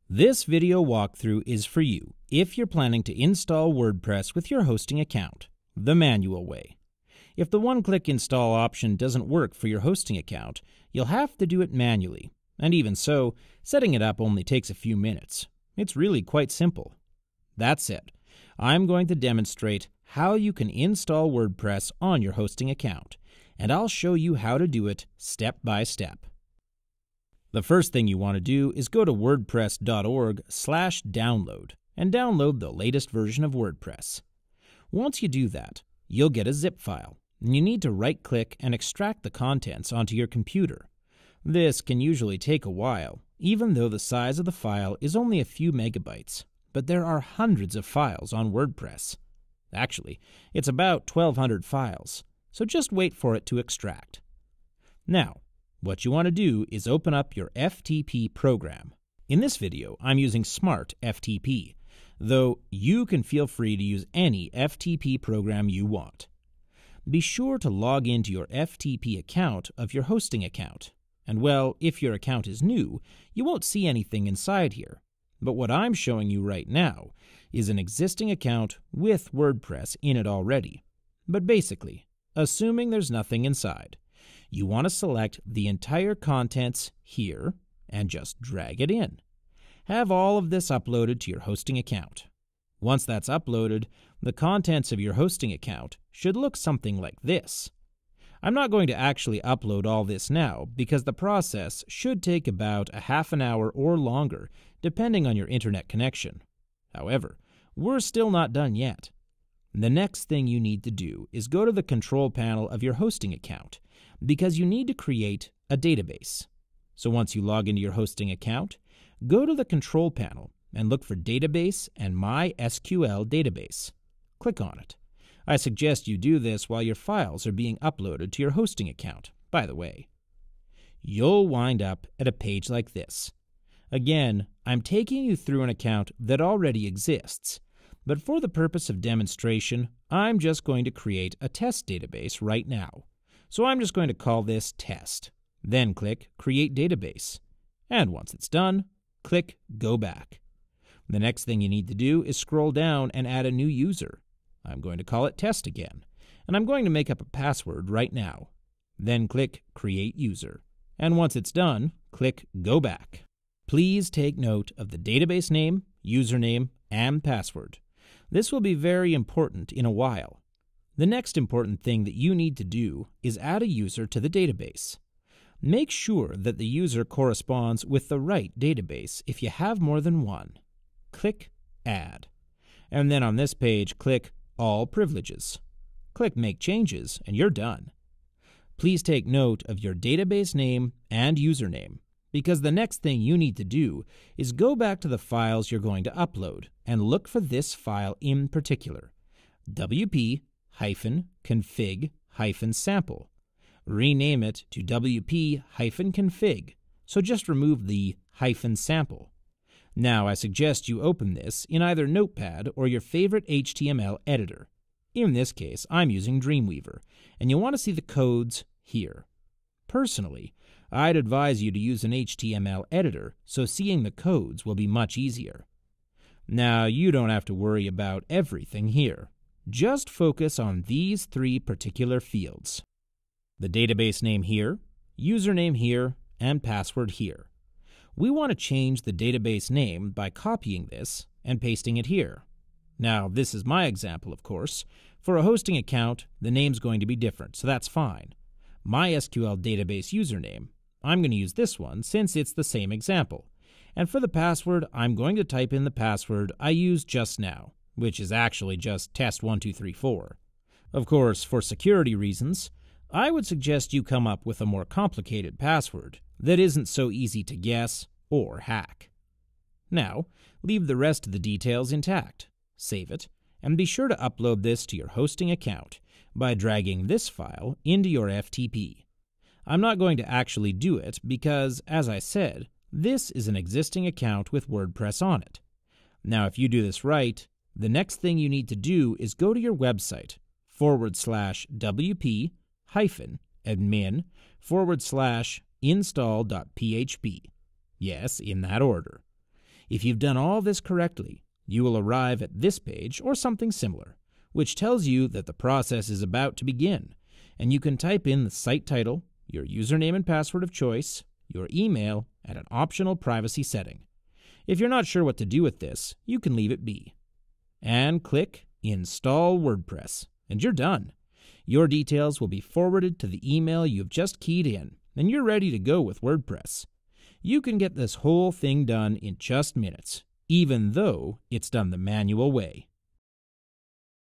This video walkthrough is for you if you're planning to install WordPress with your hosting account, the manual way. If the one-click install option doesn't work for your hosting account, you'll have to do it manually, and even so, setting it up only takes a few minutes. It's really quite simple. That said, I'm going to demonstrate how you can install WordPress on your hosting account, and I'll show you how to do it step by step. The first thing you want to do is go to wordpress.org/download and download the latest version of WordPress. Once you do that, you'll get a zip file, and you need to right-click and extract the contents onto your computer. This can usually take a while, even though the size of the file is only a few megabytes, but there are hundreds of files on WordPress. Actually, it's about 1,200 files, so just wait for it to extract. Now, what you want to do is open up your FTP program. In this video, I'm using Smart FTP, though you can feel free to use any FTP program you want. Be sure to log into your FTP account of your hosting account. And well, if your account is new, you won't see anything inside here. But what I'm showing you right now is an existing account with WordPress in it already. But basically, assuming there's nothing inside, you want to select the entire contents here and just drag it in. Have all of this uploaded to your hosting account. Once that's uploaded, the contents of your hosting account should look something like this. I'm not going to actually upload all this now because the process should take about a half an hour or longer depending on your internet connection. However, we're still not done yet. The next thing you need to do is go to the control panel of your hosting account because you need to create a database. So once you log into your hosting account, go to the control panel and look for Database and MySQL Database. Click on it. I suggest you do this while your files are being uploaded to your hosting account, by the way. You'll wind up at a page like this. Again, I'm taking you through an account that already exists, but for the purpose of demonstration, I'm just going to create a test database right now. So I'm just going to call this Test. Then click Create Database. And once it's done, click Go Back. The next thing you need to do is scroll down and add a new user. I'm going to call it Test again, and I'm going to make up a password right now. Then click Create User. And once it's done, click Go Back. Please take note of the database name, username, and password. This will be very important in a while. The next important thing that you need to do is add a user to the database. Make sure that the user corresponds with the right database if you have more than one. Click Add. And then on this page, click All Privileges. Click Make Changes, and you're done. Please take note of your database name and username, because the next thing you need to do is go back to the files you're going to upload and look for this file in particular, wp-config-sample. Rename it to wp-config, so just remove the -sample. Now I suggest you open this in either Notepad or your favorite HTML editor. In this case, I'm using Dreamweaver, and you'll want to see the codes here. Personally, I'd advise you to use an HTML editor, so seeing the codes will be much easier. Now, you don't have to worry about everything here. Just focus on these three particular fields: the database name here, username here, and password here. We want to change the database name by copying this and pasting it here. Now, this is my example, of course. For a hosting account, the name's going to be different, so that's fine. MySQL database username, I'm going to use this one since it's the same example. And for the password, I'm going to type in the password I used just now, which is actually just test1234. Of course, for security reasons, I would suggest you come up with a more complicated password that isn't so easy to guess or hack. Now, leave the rest of the details intact, save it, and be sure to upload this to your hosting account by dragging this file into your FTP. I'm not going to actually do it because, as I said, this is an existing account with WordPress on it. Now, if you do this right, the next thing you need to do is go to your website /wp-admin/install.php. Yes, in that order. If you've done all this correctly, you will arrive at this page or something similar, which tells you that the process is about to begin, and you can type in the site title, your username and password of choice, your email, and an optional privacy setting. If you're not sure what to do with this, you can leave it be. And click Install WordPress, and you're done. Your details will be forwarded to the email you've just keyed in, and you're ready to go with WordPress. You can get this whole thing done in just minutes, even though it's done the manual way.